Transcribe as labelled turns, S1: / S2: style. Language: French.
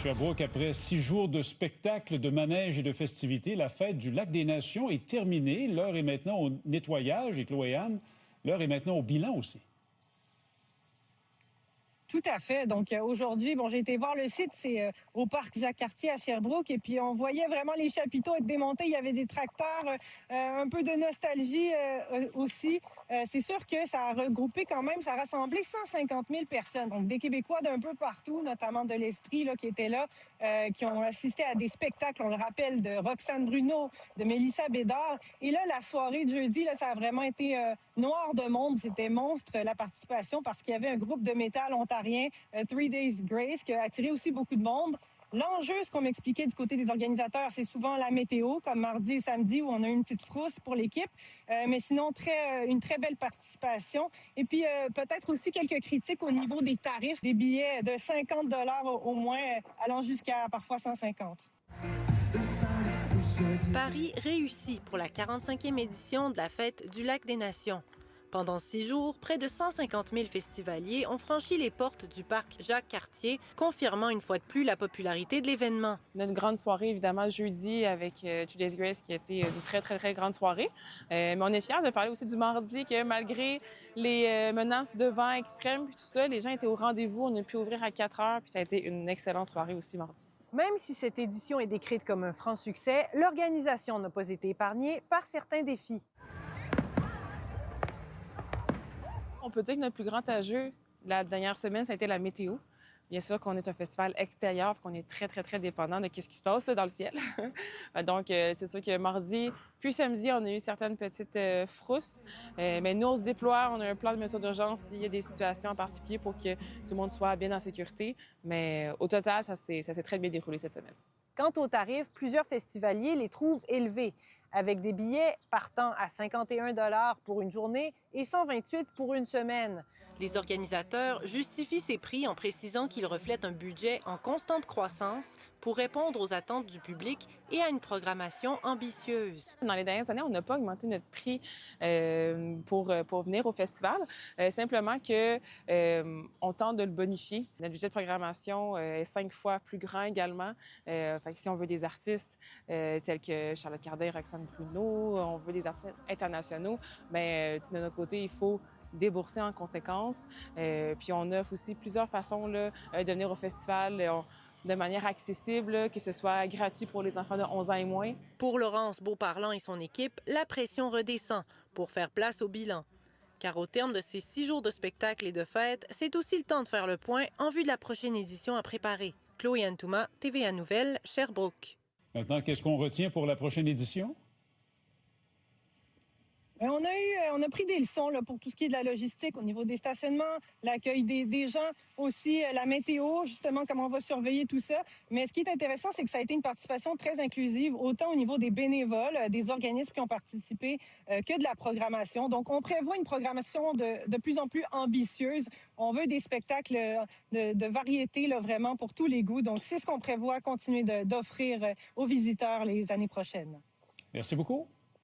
S1: Sherbrooke, après 6 jours de spectacles, de manèges et de festivités, la fête du Lac des Nations est terminée. L'heure est maintenant au nettoyage et Chloé-Anne, l'heure est maintenant au bilan aussi.
S2: Tout à fait. Donc aujourd'hui, j'ai été voir le site, c'est au parc Jacques-Cartier à Sherbrooke, et puis on voyait vraiment les chapiteaux être démontés. Il y avait des tracteurs, un peu de nostalgie aussi. C'est sûr que ça a regroupé quand même, ça a rassemblé 150 000 personnes. Donc des Québécois d'un peu partout, notamment de l'Estrie qui étaient là, qui ont assisté à des spectacles, on le rappelle, de Roxane Bruno, de Mélissa Bédard. Et là, la soirée de jeudi, ça a vraiment été noir de monde. C'était monstre la participation parce qu'il y avait un groupe de métal ontarien, 3 Days Grace, qui a attiré aussi beaucoup de monde. L'enjeu, ce qu'on m'expliquait du côté des organisateurs, c'est souvent la météo, comme mardi et samedi, où on a une petite frousse pour l'équipe. Mais sinon, une très belle participation. Et puis, peut-être aussi quelques critiques au niveau des tarifs, des billets de 50 $ au moins, allant jusqu'à parfois 150.
S3: Paris réussit pour la 45e édition de la Fête du Lac des Nations. Pendant 6 jours, près de 150 000 festivaliers ont franchi les portes du parc Jacques-Cartier, confirmant une fois de plus la popularité de l'événement.
S4: Notre grande soirée, évidemment, jeudi avec 3 Days Grace, qui a été une très, très, très grande soirée. Mais on est fiers de parler aussi du mardi, que malgré les menaces de vent extrêmes et tout ça, les gens étaient au rendez-vous. On a pu ouvrir à 4 heures, puis ça a été une excellente soirée aussi mardi.
S5: Même si cette édition est décrite comme un franc succès, l'organisation n'a pas été épargnée par certains défis.
S4: On peut dire que notre plus grand enjeu la dernière semaine, ça a été la météo. Bien sûr qu'on est un festival extérieur, qu'on est très, très, très dépendant de ce qui se passe dans le ciel. Donc, c'est sûr que mardi puis samedi, on a eu certaines petites frousses. Mais nous, on se déploie, on a un plan de mesures d'urgence s'il y a des situations en particulier pour que tout le monde soit bien en sécurité. Mais au total, ça s'est très bien déroulé cette semaine.
S5: Quant aux tarifs, plusieurs festivaliers les trouvent élevés, avec des billets partant à 51 $ pour une journée et 128 $ pour une semaine.
S3: Les organisateurs justifient ces prix en précisant qu'ils reflètent un budget en constante croissance pour répondre aux attentes du public et à une programmation ambitieuse.
S4: Dans les dernières années, on n'a pas augmenté notre prix pour venir au festival. Simplement qu'on tente de le bonifier. Notre budget de programmation est 5 fois plus grand également. Fait que si on veut des artistes tels que Charlotte Cardin, Roxane Bruno, on veut des artistes internationaux, bien, de notre côté, il faut débourser en conséquence. Puis on offre aussi plusieurs façons de venir au festival de manière accessible, que ce soit gratuit pour les enfants de 11 ans et moins.
S3: Pour Laurence Beauparlant et son équipe, la pression redescend pour faire place au bilan. Car au terme de ces 6 jours de spectacles et de fêtes, c'est aussi le temps de faire le point en vue de la prochaine édition à préparer. Chloé-Anne Touma, TVA Nouvelles, Sherbrooke.
S1: Maintenant, qu'est-ce qu'on retient pour la prochaine édition?
S2: On a pris des leçons pour tout ce qui est de la logistique au niveau des stationnements, l'accueil des gens, aussi la météo, justement, comment on va surveiller tout ça. Mais ce qui est intéressant, c'est que ça a été une participation très inclusive, autant au niveau des bénévoles, des organismes qui ont participé, que de la programmation. Donc, on prévoit une programmation de plus en plus ambitieuse. On veut des spectacles de variété, vraiment, pour tous les goûts. Donc, c'est ce qu'on prévoit continuer d'offrir aux visiteurs les années prochaines.
S1: Merci beaucoup.